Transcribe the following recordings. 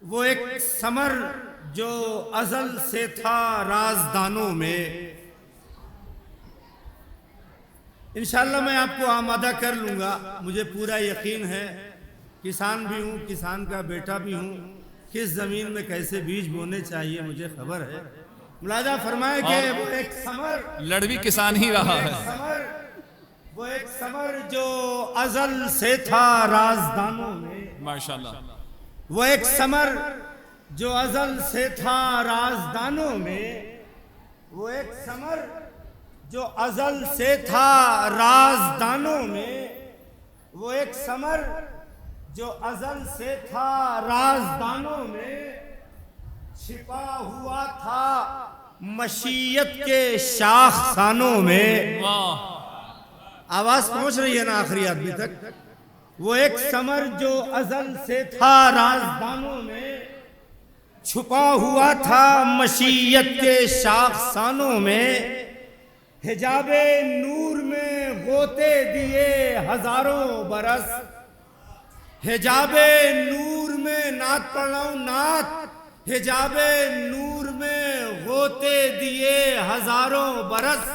وہ ایک ثمر جو ازل سے تھا رازدانوں میں. انشاءاللہ میں آپ کو آمادہ کر لوں گا. مجھے پورا یقین ہے، کسان بھی ہوں، کسان کا بیٹا بھی ہوں. کس زمین میں کیسے بیج بونے چاہیے مجھے خبر ہے. ملاحظہ فرمائے کہ وہ ایک ثمر، لڑوی کسان ہی رہا ہے. وہ ایک ثمر جو ازل سے تھا رازدانوں میں. ماشاءاللہ. وہ ایک ثمر جو ازل سے تھا رازدانوں میں. وہ ایک ثمر جو ازل سے تھا رازدانوں میں. وہ ایک ثمر جو ازل سے تھا رازدانوں میں. چھپا ہوا تھا مشیت کے شاخسانوں میں. واہ. آواز پہنچ رہی ہے نا آخری آدمی تک. وہ ایک ثمر جو ازل سے تھا رازدانوں میں. چھپا ہوا تھا مشیت کے شاخسانوں میں. حجاب نور میں غوطے دیے ہزاروں برس. حجاب نور میں نعت پڑھ رہا ہوں، نعت. حجاب نور میں غوطے دیے ہزاروں برس.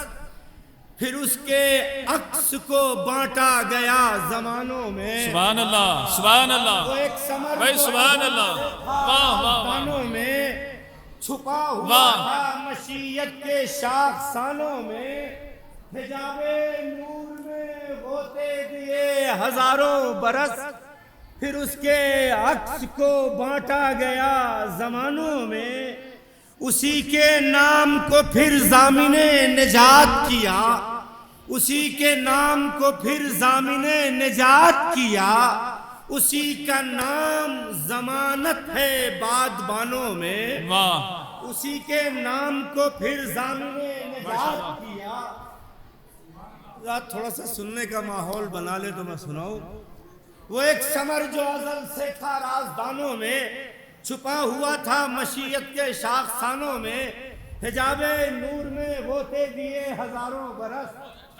پھر اس کے عکس کو بانٹا گیا زمانوں میں. سبحان اللہ، سبحان اللہ. وہ ایک ثمر بھائی سبحان اللہ. واہ واہ واہ. دانوں میں چھپا ہوا تھا مشیت کے شاخسانوں میں. حجاب نور میں غوطے دیے ہزاروں برس. پھر اس کے عکس کو بانٹا گیا زمانوں میں. اسی کے نام کو پھر ضامن نجات کیا. اسی کے نام کو پھر ضامن نجات کیا. اسی کا نام ضمانت ہے بادبانوں میں. واہ. اسی کے نام کو پھر ضامن نجات کیا. رات تھوڑا سا سننے کا ماحول بنا لے تو میں سناؤں. وہ ایک ثمر جو ازل سے تھا رازدانوں میں. چھپا ہوا تھا مشیت کے شاخسانوں میں. حجاب نور میں غوطے دیے ہزاروں برس.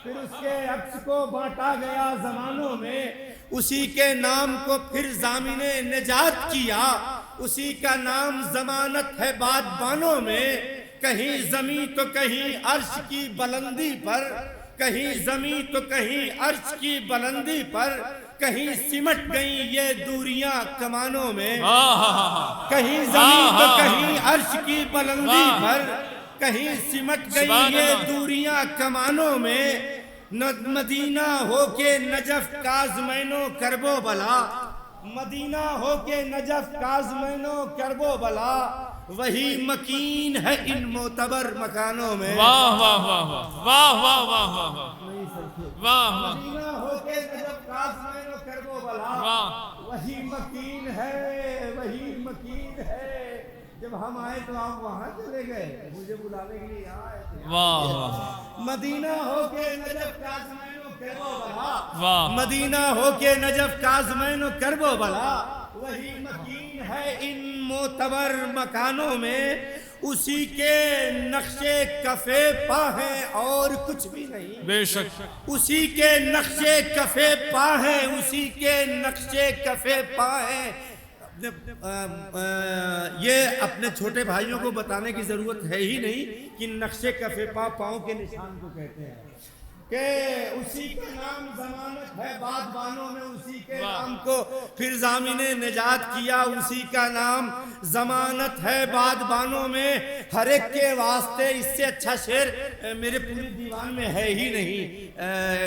پھر اس کے عکس کو بانٹا گیا زمانوں میں. اسی کے نام کو پھر ضامن نجات کیا. اسی کا نام ضمانت ہے بادبانوں میں. کہیں زمین تو کہیں عرش کی بلندی پر. کہیں زمین تو کہیں عرش کی بلندی پر. کہیں سمٹ گئیں یہ دوریاں کمانوں میں. کہیں زمین تو کہیں عرش کی بلندی پر. کہیں سمٹ گئیں یہ دوریاں کمانوں میں. مدینہ ہو کے نجف کاظمین و کرب و بلا. مدینہ ہو کے نجف کاظمین و کرب و بلا. وہی مکین ہے ان معتبر مکانوں میں. واہ واہ واہ واہ واہ واہ واہ واہ. مدینہ ہو کے نجف کاظمین و کرب و بلا. واہ. وہی مکین ہے، وہی مکین ہے. جب ہم آئے تو آپ وہاں چلے گئے، مجھے بلانے کے لیے یہاں آئے تھے. واہ. مدینہ ہو کے نجف کاظمین و کرب و بلا. واہ. مدینہ ہو کے نجف کاظمین و کرب و بلا. وہی مکین ہے ان معتبر مکانوں میں. اسی کے نقشے کفے پا ہیں اور کچھ بھی نہیں. بے شک. اسی کے نقشے کفے پا ہیں. اسی کے نقشے کفے پا ہیں. یہ اپنے چھوٹے بھائیوں کو بتانے کی ضرورت ہے ہی نہیں کہ نقشے کفے پا پاؤں کے نشان کو کہتے ہیں. کہ اسی کا نام ضمانت ہے بادبانوں میں. اسی کے نام کو پھر ضامن نجات کیا. اسی کا نام ضمانت ہے بادبانوں میں. ہر ایک کے واسطے اس سے اچھا شعر میرے پوری دیوان میں ہے ہی نہیں.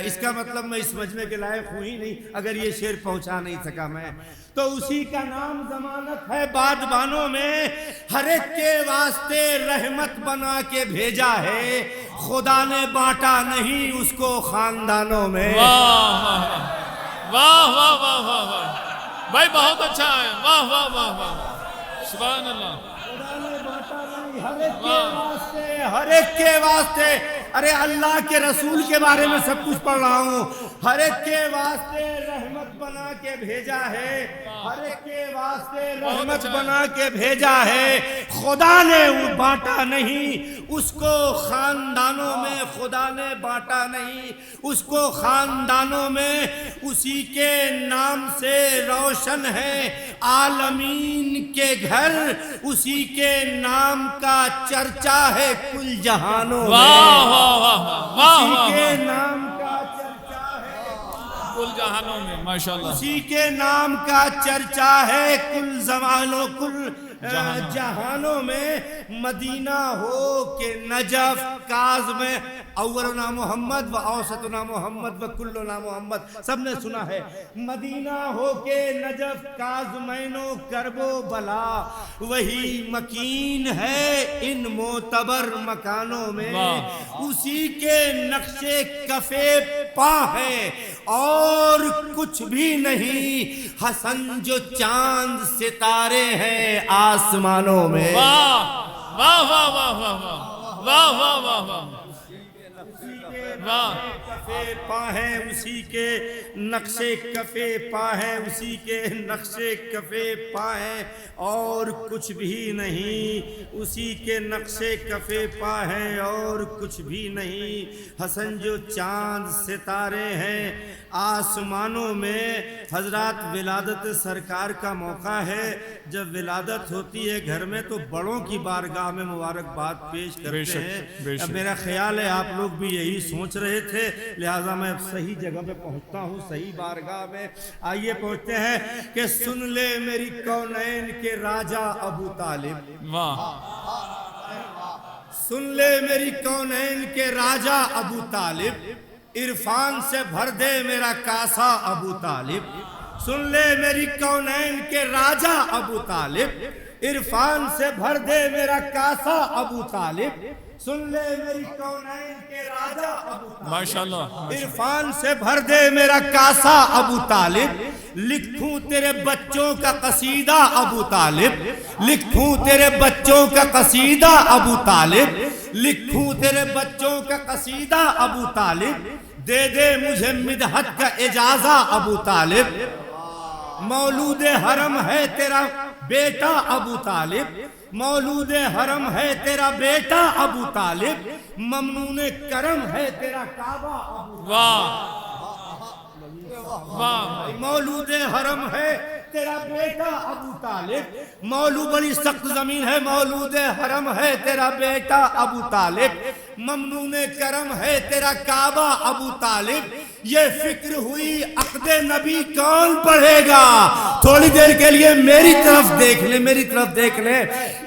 اس کا مطلب میں اس مجمع کے لائق ہوں ہی نہیں اگر یہ شعر پہنچا نہیں سکا میں. تو اسی کا نام ضمانت ہے بادبانوں میں. ہر ایک کے واسطے رحمت بنا کے بھیجا ہے. خدا نے بانٹا نہیں اس کو خاندانوں میں. واہ واہ واہ واہ واہ واہ. بھائی بہت اچھا ہے. واہ واہ واہ واہ. سبحان اللہ. خدا نے بانٹا نہیں ہر ایک کے واسطے. ہر ایک کے واسطے ارے اللہ کے رسول کے بارے میں سب کچھ پڑھ رہا ہوں. ہر ایک کے واسطے رحمت بنا کے بھیجا ہے, ہر ایک کے واسطے رحمت بنا کے بھیجا ہے. خدا نے وہ بانٹا نہیں, اس کو خاندانوں میں خدا نے بانٹا نہیں, اس کو خاندانوں میں اسی کے نام سے روشن ہے. عالمین کے گھر اسی کے نام کا چرچا ہے کل جہانوں میں. واہ واہ واہ واہ اسی واہ کے واہ. نام کا چرچا ہے کل جہانوں میں ماشاءاللہ. اسی کے نام کا چرچا ہے کل زمانوں کل جہانوں میں. مدینہ ہو کہ نجف کاظم, اولنا محمد و اوسطنا محمد و کلنا محمد, سب نے سنا ہے. مدینہ ہو کہ نجف کاظمین و کرب و بلا, وہی مکین ہے ان معتبر مکانوں میں. اسی کے نقش کفے پا ہے اور کچھ بھی نہیں. حسن جو چاند ستارے ہیں آسمانوں میں. واہ واہ واہ واہ واہ واہ واہ واہ واہ. کفے پا ہے اسی کے نقش کفے پا ہے, اسی کے نقش کفے پا ہے اور کچھ بھی نہیں. اسی کے نقش کفے پا ہے اور کچھ بھی نہیں. حسن جو چاند ستارے ہیں آسمانوں میں. حضرات ولادت سرکار کا موقع ہے. جب ولادت ہوتی ہے گھر میں تو بڑوں کی بارگاہ میں مبارکباد پیش کرتے ہیں. اب میرا خیال ہے آپ لوگ بھی یہی سوچ رہے تھے, لہٰذا میں صحیح جگہ پہ پہنچتا ہوں, صحیح بارگاہ میں. آئیے پہنچتے ہیں کہ سن لے میری کونین کے راجہ ابو طالب. واہ سن لے میری کونین کے راجہ ابو طالب, عرفان سے بھر دے میرا کاسا ابو طالب. سن لے میری کونین کے راجہ ابو طالب, عرفان سے بھر دے میرا کاسا ابو طالب. سن لے میری کونین کے راجہ ابو طالب, ماشاءاللہ. عرفان سے بھر دے میرا کاسا ابو طالب. لکھوں تیرے بچوں کا قصیدہ ابو طالب, لکھوں تیرے بچوں کا قصیدہ ابو طالب, لکھوں تیرے بچوں کا قصیدہ ابو طالب. دے دے مجھے مدحت کا اجازہ ابو طالب. مولود حرم ہے تیرا بیٹا ابو طالب, مولود حرم ہے تیرا بیٹا ابو طالب. ممنون کرم ہے تیرا کعبہ ابو واہ واہ. مولود حرم ہے تیرا بیٹا ابو طالب. مولو بڑی سخت زمین ہے, مولود حرم ہے تیرا بیٹا ابو طالب. ممنون کرم ہے تیرا کعبہ ابو طالب. یہ فکر ہوئی عقد نبی کون پڑھے گا؟ تھوڑی دیر کے لیے میری طرف دیکھ لیں, میری طرف دیکھ لیں.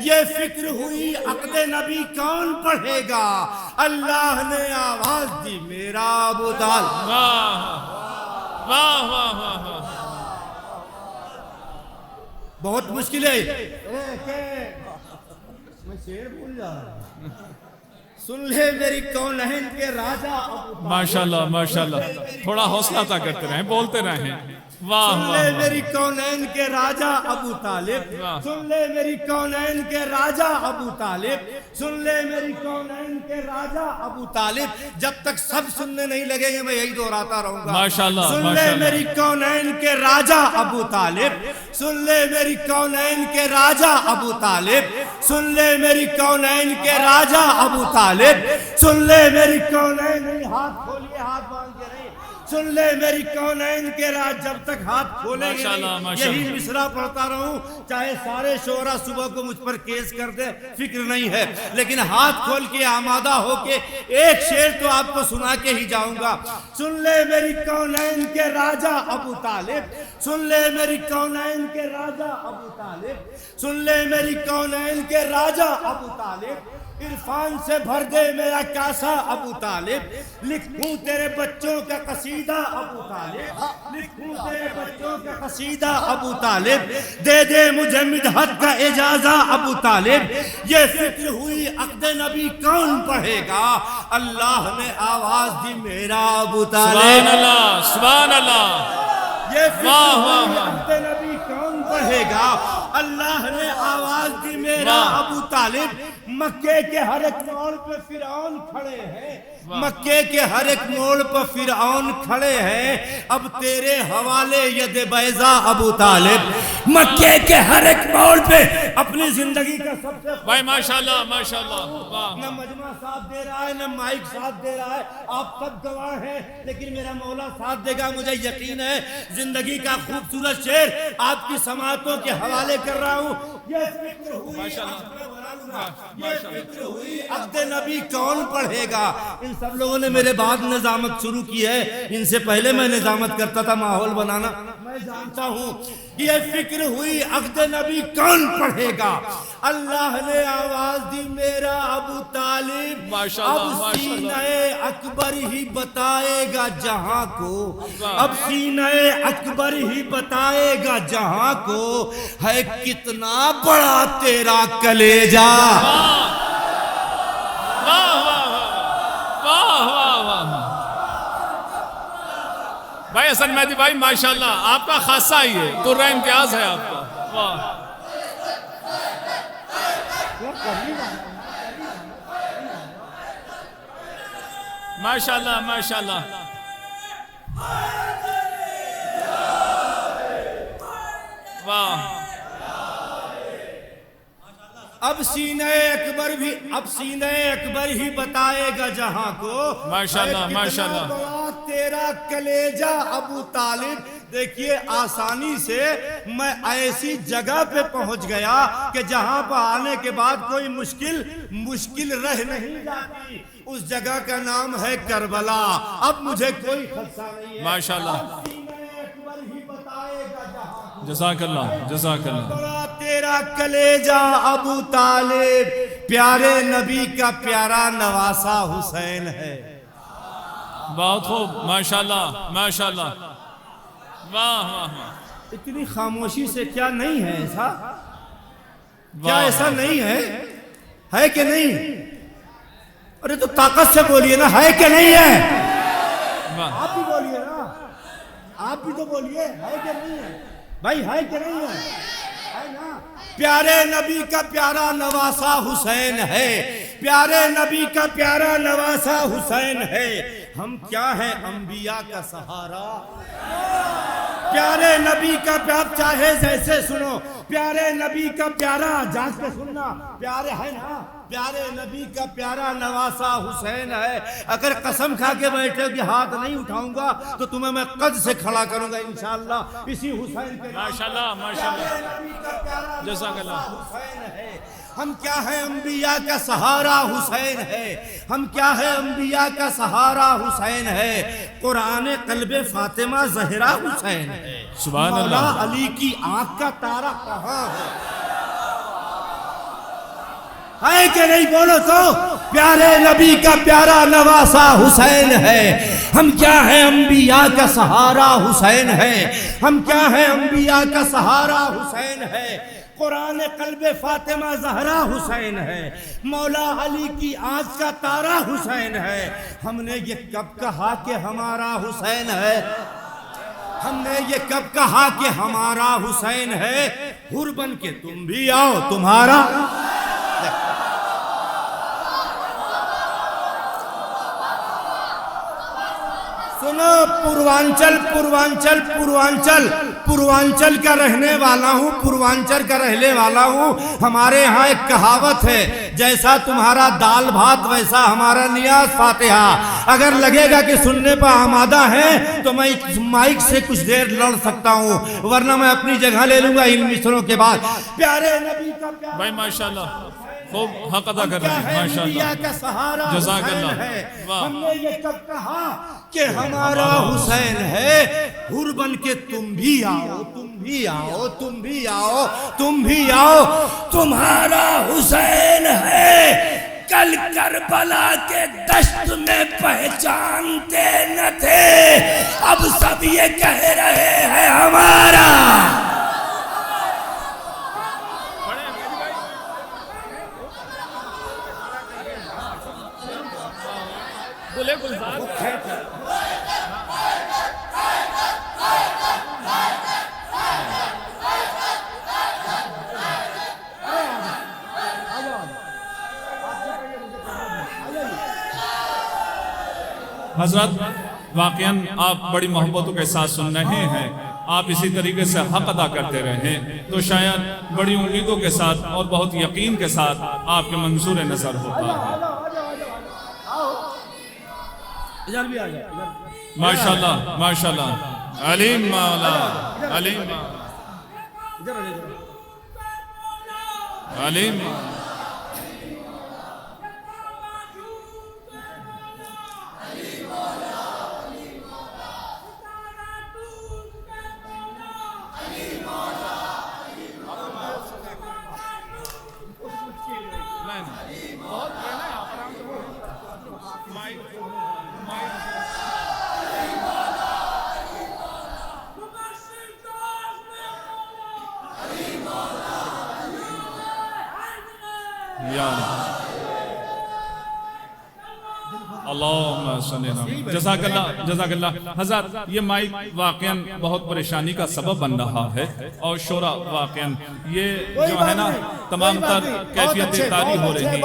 یہ فکر ہوئی عقد نبی کون پڑھے گا؟ اللہ نے آواز دی میرا ابو طالب. واہ واہ واہ واہ. بہت مشکل ہے. میں شعر بھول جا رہا ہوں. سن لے میری کونین کے راجہ ابو طالب. ماشاءاللہ ماشاءاللہ. تھوڑا حوصلہ عطا کرتے رہیں, بولتے رہیں. واہ سن واہ لے واہ. میری کونین کے راجہ ابو طالب. سن لے میری کونین کے راجہ ابو طالب. سن لے میری کونین کے راجہ ابو طالب. جب تک سب سننے نہیں لگیں گے میں یہی دہراتا رہوں گا. ماشاءاللہ سن لے ماشاءاللہ. میری کونین کے راجہ ابو طالب. سن لے میری کونین کے راجہ ابو طالب. سن لے میری کونین کے راجہ ابو طالب. سن لے میری کونین. نہیں, ہاتھ کھولیے, ہاتھ باندھ کے نہیں. سن لے میری کونین کے راج. جب تک ہاتھ کھولیں گے یہی مصرع پڑھتا رہوں, چاہے سارے شعراء صبح کو مجھ پر کیس کر دے, فکر نہیں ہے, لیکن ہاتھ کھول کے آمادہ ہو کے ایک شعر تو آپ کو سنا کے ہی جاؤں گا. سن لے میری کونین کے راجہ ابو طالب. سن لے میری کونین کے راجہ ابو طالب. سن لے میری کونین کے راجہ ابو طالب. عرفان سے بھر دے میرا کاسا ابو طالب. لکھوں تیرے بچوں کا قصیدہ ابو طالب. لکھوں تیرے بچوں کا قصیدہ ابو طالب. دے دے مجھے مدحت کا اجازہ ابو طالب. یہ فکر ہوئی عقد نبی کون پڑھے گا؟ اللہ نے آواز دی میرا ابو طالب. سبحان اللہ سبحان اللہ. یہ فکر ہوئی عقد نبی کون پڑھے گا؟ اللہ نے آواز دی میرا ابو طالب. مکے کے ہر ایک موڑ پہ فرعون کھڑے ہیں، مکے کے ہر ایک موڑ پر فرعون کھڑے ہیں، اب تیرے حوالے ید بیضا ابو طالب، مکے کے ہر ایک موڑ پہ اپنی زندگی کا سب سے بھائی ماشاءاللہ ماشاءاللہ، واہ نہ مجمع ساتھ دے رہا ہے نہ مائک ساتھ دے رہا ہے، آپ سب گواہ ہیں، لیکن میرا مولا ساتھ دے گا، مجھے یقین ہے۔ زندگی کا خوبصورت شعر آپ کی سماعتوں کے حوالے کر رہا ہوں۔ یہ فکر ہوئی عقد نبی کون پڑھے گا؟ ان سب لوگوں نے میرے بعد نظامت شروع کی ہے، ان سے پہلے میں نظامت کرتا تھا، ماحول بنانا میں جانتا ہوں۔ یہ فکر ہوئی عقد نبی کون پڑھے گا؟ اللہ نے آواز دی میرا ابو طالب، اب سینہ اکبر ہی بتائے گا جہاں کو، اب سینہ اکبر ہی بتائے گا جہاں کو، ہے کتنا بڑا تیرا کلیجہ۔ واہ واہ واہ واہ واہ، بھائی حسن مہدی بھائی ماشاءاللہ، آپ کا خاصہ ہی ہے، قرہ امتیاز ہے آپ کا، واہ ماشاءاللہ ماشاءاللہ، واہ اب سینہ اکبر ہی بتائے گا جہاں کو، ماشاءاللہ ماشاءاللہ، کتنا بڑا تیرا کلیجہ ابو طالب۔ دیکھیے آسانی سے میں ایسی جگہ پہ پہنچ گیا کہ جہاں پہ آنے کے بعد کوئی مشکل رہ نہیں جاتی، اس جگہ کا نام ہے کربلا۔ اب مجھے کوئی خدشہ نہیں ہے، ماشاءاللہ، سینہ اکبر ہی بتائے گا جہاں، جزاک اللہ جزاک اللہ، بڑا تیرا کلیجہ ابو طالب، پیارے نبی کا پیارا نواسہ حسین ہے۔ بہت خوب ماشاءاللہ ماشاءاللہ، واہ واہ واہ، اتنی خاموشی سے کیا نہیں ہے ایسا؟ کیا ایسا نہیں ہے؟ ہے کہ نہیں؟ ارے تو طاقت سے بولیے نا، ہے کہ نہیں ہے؟ واہ، آپ بھی بولیے نا، آپ بھی تو بولیے، ہے کہ نہیں ہے؟ بھائی ہے کہ نہیں ہے؟ ہے نا؟ پیارے نبی کا پیارا نواسہ حسین ہے، پیارے نبی کا پیارا نواسہ حسین ہے۔ ہم کیا ہیں؟ انبیاء کا سہارا، پیارے نبی کا پیار، چاہے جیسے سنو، پیارے نبی کا پیارا، جانچ کے سننا، پیارے ہے نا، پیارے نبی کا پیارا نواسہ حسین ہے۔ اگر قسم کھا کے بیٹھے کہ ہاتھ نہیں اٹھاؤں گا تو تمہیں میں قد سے کھڑا کروں گا انشاءاللہ اسی حسین کے نام۔ ماشاءاللہ ماشاءاللہ، پیارے نبی کا پیارا جزاک اللہ، حسین ہے۔ ہم کیا ہیں؟ انبیاء کا سہارا حسین ہے، ہم کیا ہیں؟ انبیاء کا سہارا حسین ہے۔ قرآن قلب فاطمہ زہرا حسین ہے، سبحان مولا اللہ، علی کی آنکھ کا تارا کہاں ہے کہ نہیں؟ بولو تو، پیارے نبی کا پیارا نواسہ حسین ہے۔ ہم کیا ہیں؟ انبیاء کا سہارا حسین ہے، ہم کیا ہیں؟ انبیاء کا سہارا حسین ہے۔ قرآن قلب فاطمہ زہرا حسین ہے، مولا علی کی آنکھ کا تارا حسین ہے۔ ہم نے یہ کب کہا کہ ہمارا حسین ہے؟ ہم نے یہ کب کہا کہ ہمارا حسین ہے؟ حر بن کے تم بھی آؤ، تمہارا سنو، پوروانچل کا رہنے والا ہوں، پوروانچل کا رہنے والا ہوں۔ ہمارے ہاں ایک کہاوت ہے، جیسا تمہارا دال بھات ویسا ہمارا نیاز فاتحہ۔ اگر لگے گا کہ سننے پر آمادہ ہیں تو میں مائک سے کچھ دیر لڑ سکتا ہوں، ورنہ میں اپنی جگہ لے لوں گا ان مصروں کے بعد۔ پیارے نبی کا پیارا بھائی ماشاءاللہ، خوب حق ادا کر رہے ہیں ماشاءاللہ، انبیاء کا سہارا جزاک حسین اللہ، ہے۔ واہ، ہم نے یہ کب کہا کہ ہمارا حسین ہے؟ حر بن کے تم بھی آؤ، تم بھی آؤ، تم بھی آؤ، تم بھی آؤ، تمہارا حسین ہے۔ کل کربلا کے دشت میں پہچانتے نہ تھے، اب سب یہ کہہ رہے ہیں ہمارا۔ بولے گلزار، حضرت واقعاً آپ بڑی محبتوں کے ساتھ سن رہے ہیں، آپ اسی طریقے سے حق ادا کرتے رہیں تو شاید بڑی امیدوں کے ساتھ اور بہت یقین کے ساتھ آپ کے منظور نظر ہوتا ہے۔ ماشاءاللہ ماشاءاللہ، علیم مولا، علیم علیم اللہم صلی اللہ، جزاک اللہ۔ حضرت یہ مائک واقعاً بہت پریشانی کا سبب بن رہا ہے، اور شورا واقعاً یہ جو ہے نا تمام تر کیفیتیں طاری ہو رہی ہیں،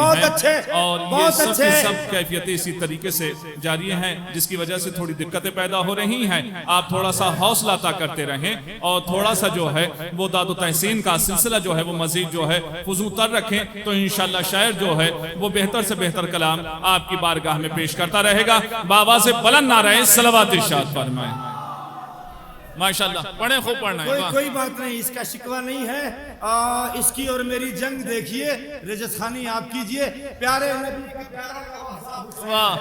اور یہ سب کی سب کیفیتیں اسی طریقے سے جاری ہیں، جس کی وجہ سے تھوڑی دقتیں پیدا ہو رہی ہیں۔ آپ تھوڑا سا حوصلہ عطا کرتے رہیں، اور تھوڑا سا جو ہے وہ داد و تحسین کا سلسلہ جو ہے وہ مزید جو ہے فضو تر رکھیں، تو انشاءاللہ شاعر جو ہے وہ بہتر سے بہتر کلام آپ کی بارگاہ میں پیش کرتا رہے گا۔ بآواز بلند نعرہ صلوات ارشاد فرمائیں۔ ماشاءاللہ، پڑھیں، خوب پڑھنا ہے۔ کوئی بات نہیں، اس کا شکوہ نہیں ہے۔ اس کی اور میری جنگ دیکھیے، رجت خانی آپ کیجئے، پیارے نبی کا پیارا واہ،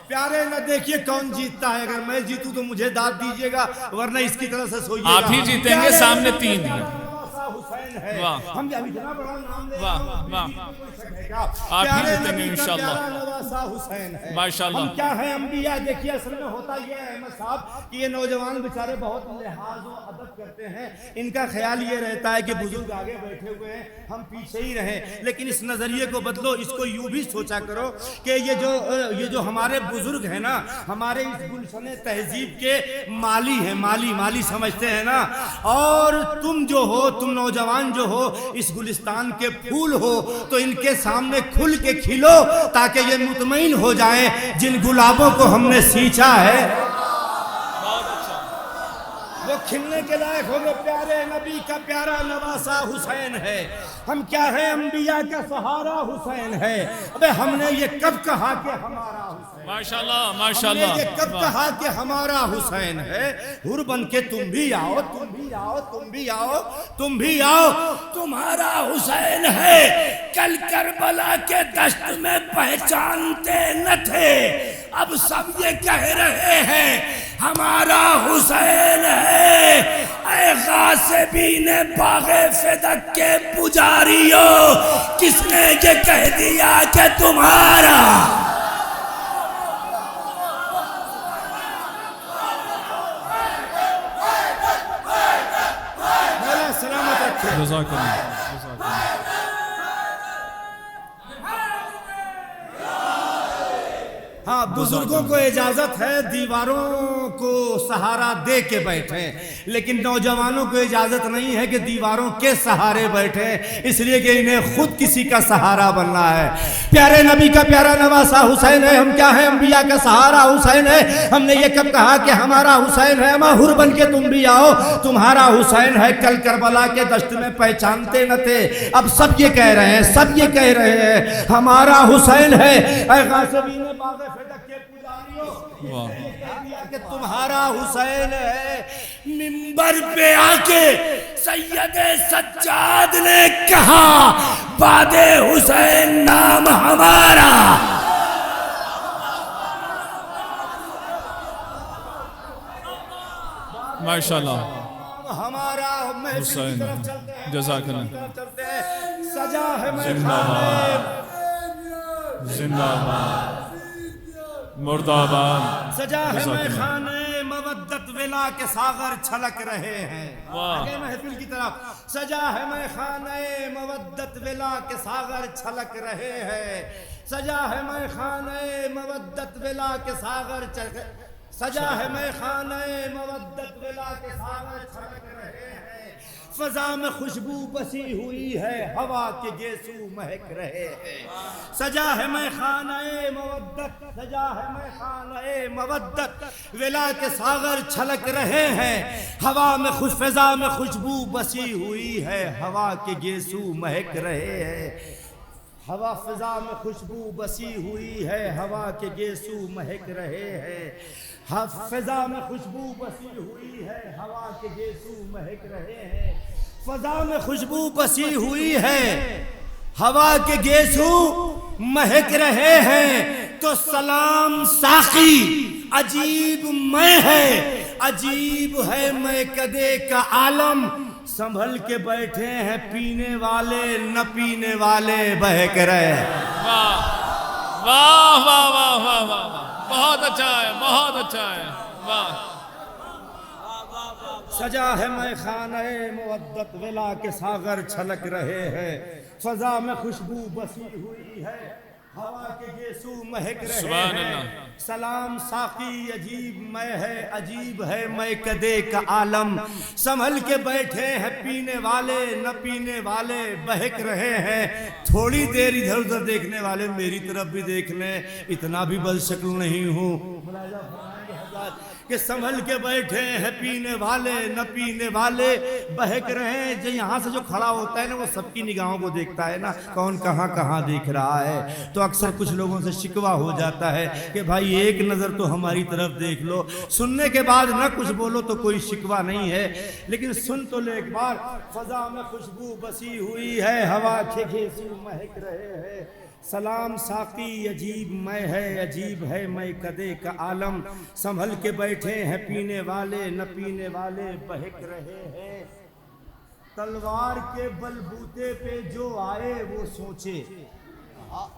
پیارے نہ دیکھیے کون جیتتا ہے، اگر میں جیتوں تو مجھے داد دیجئے گا، ورنہ اس کی طرح سے سوئیے گا۔ آپ ہی جیتیں گے، سامنے تین ہیں۔ ہم ابھی جناب بڑا نام لے واہ واہ، آپ ہی جیتیں گے انشاءاللہ۔ ماشاءاللہ، ہم کیا ہیں انبیاء؟ دیکھیے اصل میں ہوتا یہ ہے احمد صاحب کہ یہ نوجوان بیچارے بہت لحاظ و ادب کرتے ہیں، ان کا خیال یہ رہتا ہے کہ بزرگ آگے بیٹھے ہوئے ہیں، ہم پیچھے ہی رہیں، لیکن اس نظریے کو بدلو، اس کو یوں بھی سوچا کرو کہ یہ جو ہمارے بزرگ ہیں نا، ہمارے اس گلشن تہذیب کے مالی ہیں، مالی سمجھتے ہیں نا، اور تم جو ہو، تم نوجوان جو ہو، اس گلستان کے پھول ہو، تو ان کے سامنے کھل کے کھلو تاکہ یہ مطمئن ہو جائیں جن گلابوں کو ہم نے سینچا ہے وہ کھلنے کے لائق ہو گئے۔ پیارے نبی کا پیارا نواسا حسین ہے، ہم کیا ہیں؟ انبیاء کا سہارا حسین ہے۔ ابے ہم نے یہ کب کہا کہ ہمارا حسین، ماشاءاللہ ہم ماشاءاللہ، نے یہ کب کہا کہ ہمارا حسین ہے؟ حور بن کے تم بھی آؤ، تم بھی آؤ، تم بھی آؤ، تم بھی آؤ، تمہارا حسین ہے۔ کل کربلا کے دشت میں پہچانتے نہ تھے، اب سب یہ کہہ رہے ہیں ہمارا حسین ہے۔ اے غاصبین باغ فدق کے پجاریوں، کس نے یہ کہہ دیا کہ تمہارا؟ جزاک اللہ۔ ہاں، بزرگوں کو اجازت ہے دیواروں کو سہارا دے کے بیٹھیں، لیکن نوجوانوں کو اجازت نہیں ہے کہ دیواروں کے سہارے بیٹھیں، اس لیے کہ انہیں خود کسی کا سہارا بننا ہے۔ پیارے نبی کا پیارا نواسا حسین ہے، ہم کیا ہیں؟ انبیاء کا سہارا حسین ہے۔ ہم نے یہ کب کہا کہ ہمارا حسین ہے؟ اما حر بن کے تم بھی آؤ، تمہارا حسین ہے۔ کل کربلا کے دشت میں پہچانتے نہ تھے، اب سب یہ کہہ رہے ہیں، سب یہ کہہ رہے ہیں ہمارا حسین ہے۔ اے غاصبین باغ فدق کے پجاریوں، یہ کہہ دیا کہ تمہارا حسین ہے۔ منبر پہ آ کے سید سجاد نے کہا باد حسین نام ہمارا۔ ماشاءاللہ، ہمارا حسین، جزاک اللہ۔ سجا ہے میں زندہ باد، زندہ باد، مردہ آباد، سجا ہے میں خانے مودت ولا کے ساغر چھلک رہے ہیں۔ آگے محفل کی طرف، سجا ہے میں خانے مودت ولا کے ساغر چھلک رہے ہیں، سجا ہے میں خانے مودت ولا کے ساغر سجا ہے میں خانے مودت ولا کے ساغر چھلک رہے ہیں، فضا میں خوشبو بسی ہوئی ہے، ہوا کے گیسو مہک رہے ہیں، سجا ہے میں خانہ مودت، سجا ہے میں خانہ مودت، ولا کے ساغر چھلک رہے ہیں، ہوا میں فضا میں خوشبو بسی ہوئی ہے، ہوا کے گیسو مہک رہے ہیں، ہوا فضا میں خوشبو بسی ہوئی ہے، ہوا کے گیسو مہک رہے ہیں، فضا میں خوشبو بسی ہوئی ہے، ہوا کے گیسو مہک رہے ہیں، فضا میں خوشبو بسی ہوئی ہے، ہوا کے گیسو مہک رہے ہیں، تو سلام ساقی عجیب میں ہے، عجیب ہے میں کدے کا عالم، سنبھل کے بیٹھے ہیں پینے والے نہ پینے والے بہک رہے ہیں۔ واہ واہ واہ واہ واہ واہ، بہت اچھا ہے، بہت اچھا ہے، واہ۔ سجا ہے میں خانہ مودت، ولا کے ساغر چھلک رہے ہیں، فضا میں خوشبو بسی ہوئی ہے، ہوا کے گیسو مہک رہے سبحان ہیں، اللہ۔ سلام ساقی عجیب میں ہے، عجیب ہے میں کدے کا عالم، سنبھل کے بیٹھے ہیں پینے والے نہ پینے والے بہک رہے ہیں، تھوڑی دیر ادھر ادھر دیکھنے والے میری طرف بھی دیکھ لیں، اتنا بھی بد شکل نہیں ہوں کہ سنبھل کے بیٹھے ہیں پینے والے نہ پینے والے بہک رہے ہیں۔ جو یہاں سے جو کھڑا ہوتا ہے نا وہ سب کی نگاہوں کو دیکھتا ہے نا، کون کہاں کہاں دیکھ رہا ہے، تو اکثر کچھ لوگوں سے شکوہ ہو جاتا ہے کہ بھائی ایک نظر تو ہماری طرف دیکھ لو، سننے کے بعد نہ کچھ بولو تو کوئی شکوہ نہیں ہے، لیکن سن تو لے ایک بار، فضا میں خوشبو بسی ہوئی ہے، ہوا کے گیسو مہک رہے ہیں، سلام ساقی عجیب میں ہے، عجیب ہے میں کدے کا عالم، سنبھل کے بیٹھے ہیں پینے والے نہ پینے والے بہک رہے ہیں، تلوار کے بلبوتے پہ جو آئے وہ سوچے،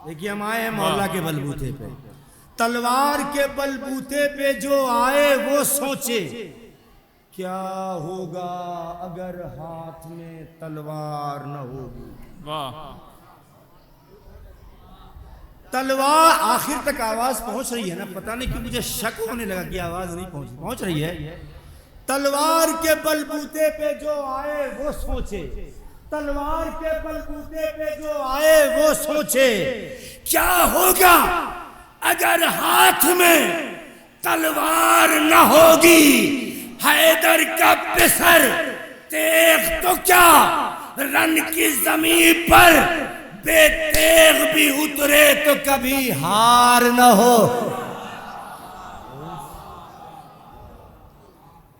دیکھیے ہم آئے ہیں مولا کے بلبوتے پہ، تلوار کے بلبوتے پہ جو آئے وہ سوچے، کیا ہوگا اگر ہاتھ میں تلوار نہ ہوگی، واہ تلوار آخر تک آواز پہنچ رہی ہے نا، پتہ نہیں کیوں مجھے شک ہونے لگا کہ آواز نہیں پہنچ رہی ہے، تلوار کے بلبوتے پہ جو آئے وہ سوچے، تلوار کے بلبوتے پہ جو آئے وہ سوچے، کیا ہوگا اگر ہاتھ میں تلوار نہ ہوگی، حیدر کا پسر تیغ تو کیا رن کی زمین پر بے تیغ بھی اترے تو کبھی ہار نہ ہو،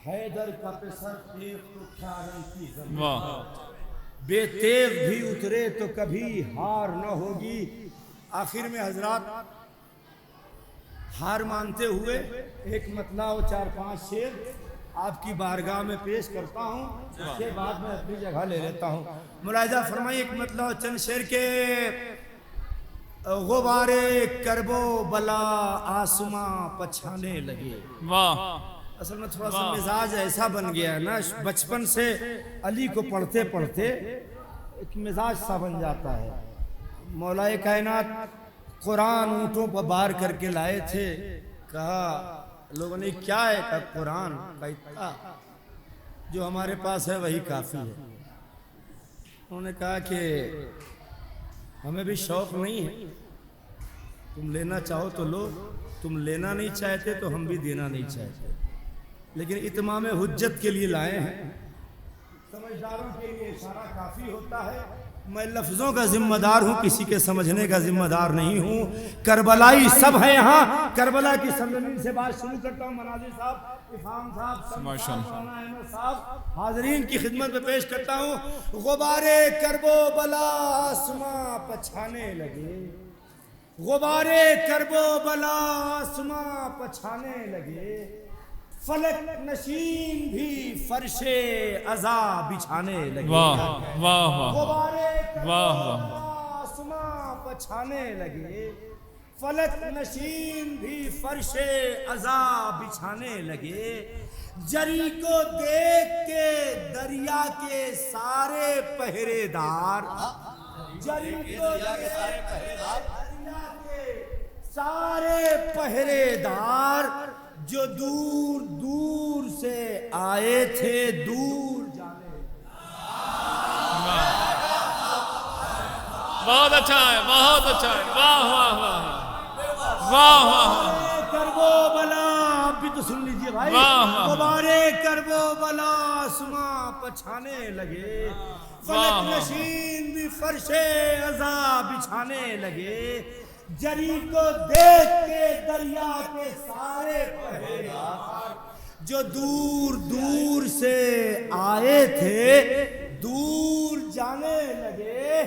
حیدر کا پسر تیغ تو کیا رن کی زمین پر بے تیغ بھی اترے تو کبھی ہار نہ ہوگی۔ آخر میں حضرات ہار مانتے ہوئے ایک مطلع و 4-5 شعر آپ کی بارگاہ میں پیش کرتا ہوں، اس کے بعد میں اپنی جگہ لے لیتا ہوں۔ ملاحظہ فرمائیے ایک مطلع و چند شعر کے، غبار کرب و بلا آسماں پچھانے لگے، واہ، اصل میں تھوڑا سا مزاج ایسا بن گیا ہے نا، بچپن سے علی کو پڑھتے پڑھتے ایک مزاج سا بن جاتا ہے۔ مولا کائنات قرآن اونٹوں پر بار کر کے لائے تھے، کہا لوگوں نے کیا ہے، کہا قرآن، کہا جو ہمارے پاس ہے وہی کافی ہے۔ انہوں نے کہا کہ ہمیں بھی شوق نہیں ہے، تم لینا چاہو تو لو، تم لینا نہیں چاہتے تو ہم بھی دینا نہیں چاہتے، لیکن اتمام حجت کے لیے لائے ہیں، سمجھداروں کے لیے اشارہ کافی ہوتا ہے، میں لفظوں کا ذمہ دار ہوں، کسی کے سمجھنے کا ذمہ دار نہیں ہوں۔ کربلائی سب ہیں یہاں، کربلا کی سرزمین سے بات شروع کرتا ہوں، مناظر صاحب، افہام صاحب، مولانا احمد صاحب، حاضرین کی خدمت میں پیش کرتا ہوں۔ غبار کرب و بلا آسماں پچھانے لگے، غبار کرب و بلا آسماں پچھانے لگے، فلک نشین بھی فرش عزا بچھانے لگے، واہ واہ غبار واہ واہ، آسماں پچھانے لگے، فلک نشین بھی فرش عزا بچھانے لگے، جری کو دیکھ کے دریا کے سارے پہرے دار، جری کو دیکھ کے دریا کے سارے پہرے دار، جو دور دور سے آئے تھے دور جانے، بہت اچھا ہے، بہت اچھا ہے، واہ واہ واہ واہ واہ کربو بلا، آپ بھی تو سن لیجئے بھائی، واہ واہ غبارے کربو بلا آسماں پچھانے لگے، فلک نشین بھی فرش عزا بچھانے لگے، جری کو دیکھ کے دریا کے سارے پہرےدار جو دور دور سے آئے تھے دور جانے لگے،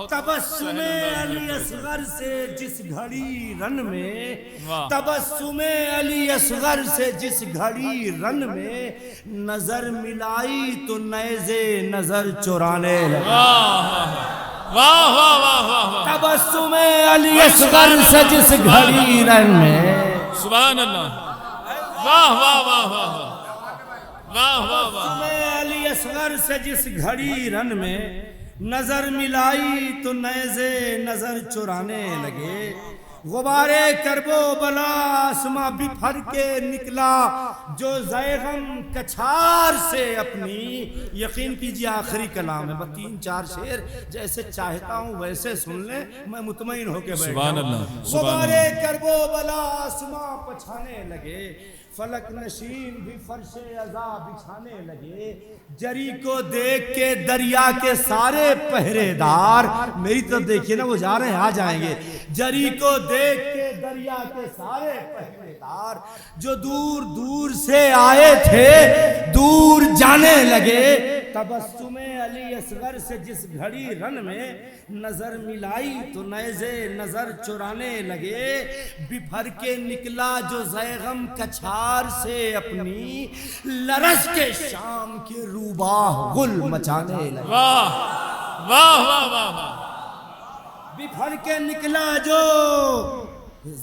تبسم علی اصغر سے جس گھڑی رن میں، تبسم علی اصغر سے جس گھڑی رن میں نظر ملائی تو نیزے نظر چرانے لگے، واہ واہ واہ واہ، تبسم علی اصغر سے جس گھڑی رن میں، سبحان اللہ، واہ واہ واہ واہ واہ واہ واہ، علی اصغر سے جس گھڑی رن میں نظر ملائی تو نیزے نظر چرانے لگے، غبارے کربو بلا آسماں بپھر کے نکلا جو زیغم کچھار سے اپنی، یقین کیجئے آخری کلام ہے، بس 3-4 شعر جیسے چاہتا ہوں ویسے سن لیں، میں مطمئن ہو کے بیٹھا ہوں۔ غبارے کربو بلا آسماں پچھانے لگے، فلک نشین بھی فرش عزا بچھانے لگے، جری کو دیکھ کے دریا کے سارے پہرے دار، میری طرف دیکھیے نا وہ جا رہے ہیں آ جائیں گے، جری کو دیکھ کے دریا کے سارے پہرے دار جو دور دور سے آئے تھے دور جانے لگے، تبسم علی اصغر سے جس گھڑی رن میں نظر ملائی تو نیزے نظر چرانے لگے، بپھر کے نکلا جو زیغم کچھار سے اپنی، لرز کے شام کے روباہ غل مچانے لگے، واہ واہ واہ واہ، بپھر کے نکلا جو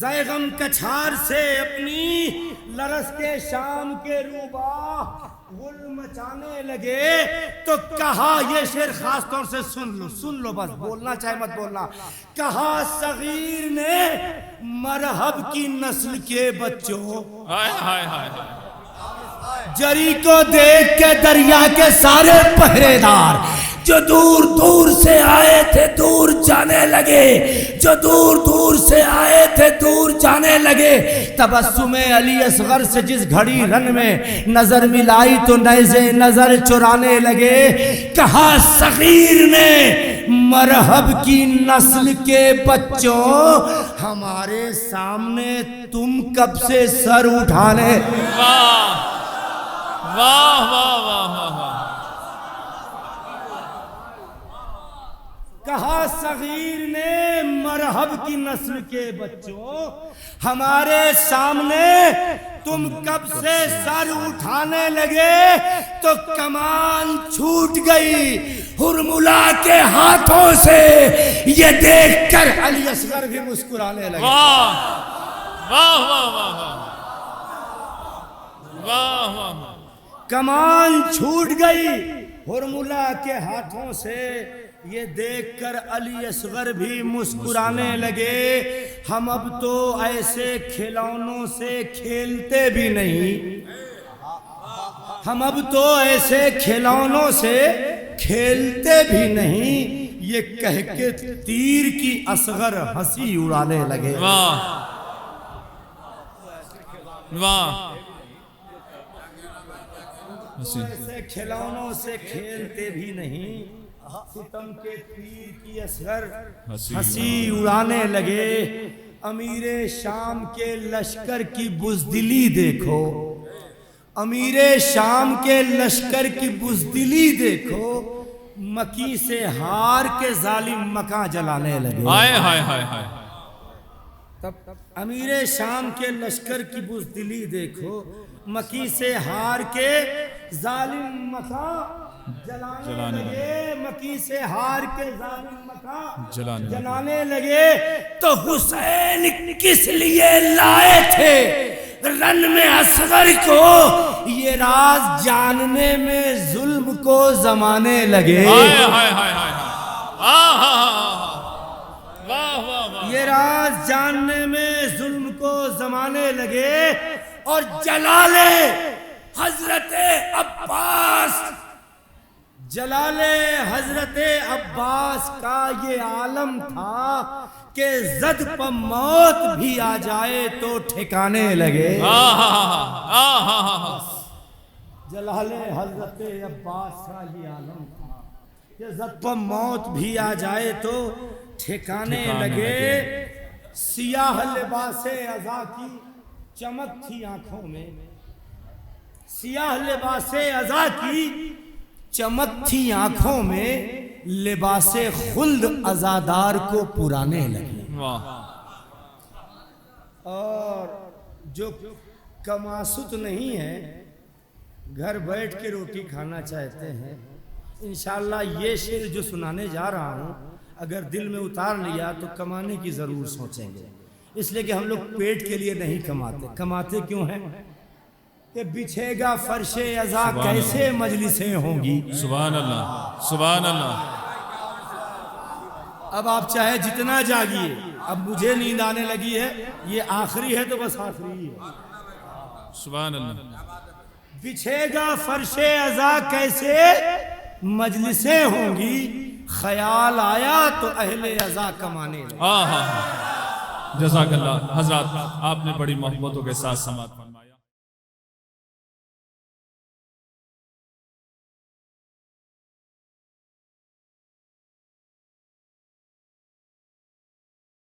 زیغم کچھار سے اپنی، لرز کے شام کے روباہ غل مچانے لگے، تو کہا، یہ شعر خاص طور سے سن لو بس، بولنا چاہے مت بولنا، کہا صغیر نے مرحب کی نسل کے بچوں، ہائے ہائے ہائے، جری کو دیکھ کے دریا کے سارے پہرے دار جو دور دور سے آئے تھے دور جانے لگے، جو دور دور سے آئے تھے دور جانے لگے، تبسم علی اصغر سے جس گھڑی رن میں نظر ملائی تو نیزے نظر چرانے لگے، کہا صغیر نے مرحب کی نسل کے بچوں، ہمارے سامنے تم کب سے سر اٹھانے، واہ واہ واہ واہ واہ، کہا صغیر نے مرحب کی نسل کے بچوں، ہمارے سامنے تم کب سے سر اٹھانے لگے، تو کمان چھوٹ گئی ہرملا کے ہاتھوں سے، یہ دیکھ کر علی اصغر بھی مسکرانے لگے، واہ واہ واہ واہ واہ واہ، کمان چھوٹ گئی ہرملا کے ہاتھوں سے، یہ دیکھ کر علی اصغر بھی مسکرانے لگے، ہم اب تو ایسے کھلونوں سے کھیلتے بھی نہیں، ہم اب تو ایسے کھلونوں سے کھیلتے بھی نہیں، یہ کہہ کے تیر کی اصغر ہنسی اڑانے لگے، واہ واہ، ایسے کھلونوں سے کھیلتے بھی نہیں، ستم کے تیر کی اصغر ہنسی اڑانے لگے، امیر شام کے لشکر کی بزدلی دیکھو، امیر شام کے لشکر کی بزدلی دیکھو، مکی سے ہار کے ظالم مکاں جلانے لگے، ہائے ہائے ہائے ہائے، تب امیر شام کے لشکر کی بزدلی دیکھو، مکی سے ہار کے ظالم مکاں جلانے لگے، مکی سے ہار کے ظالم مکاں جلانے لگے، تو حسین کس لیے لائے تھے رن میں اصغر کو، یہ راز جاننے میں ظلم کو زمانے لگے، یہ راز جاننے میں ظلم کو زمانے لگے، اور جلال حضرت عباس، جلال حضرت عباس عباس کا یہ عالم تھا کہ زد پہ موت بھی آ جائے تو ٹھکانے لگے. جلال حضرت عباس کا یہ عالم تھا کہ زد پہ موت بھی آ جائے تو ٹھکانے لگے. سیاہ لباس عزا کی چمک تھی آنکھوں میں, سیاہ لباس عزا کی چمک تھی آنکھوں میں, لباس خلد عزادار کو پرانے لگے. اور جو کماسط نہیں ہے, گھر بیٹھ کے روٹی کھانا چاہتے ہیں, انشاءاللہ یہ شعر جو سنانے جا رہا ہوں اگر دل میں اتار لیا تو کمانے کی ضرور سوچیں گے. اس لیے کہ ہم لوگ پیٹ کے لیے نہیں کماتے. کماتے کیوں ہیں کہ بچھے گا فرش عزا کیسے مجلسیں ہوں گی. سبحان اللہ, سبحان اللہ. اب آپ چاہے جتنا جاگیے, اب مجھے نیند آنے لگی ہے, یہ آخری ہے تو بس آخری ہے. سبحان اللہ. بچھے گا فرش عزا کیسے مجلسیں ہوں گی, خیال آیا تو اہل عزا کمانے لگے. جزاک اللہ. حضرات آپ نے بڑی محبتوں کے ساتھ سماعت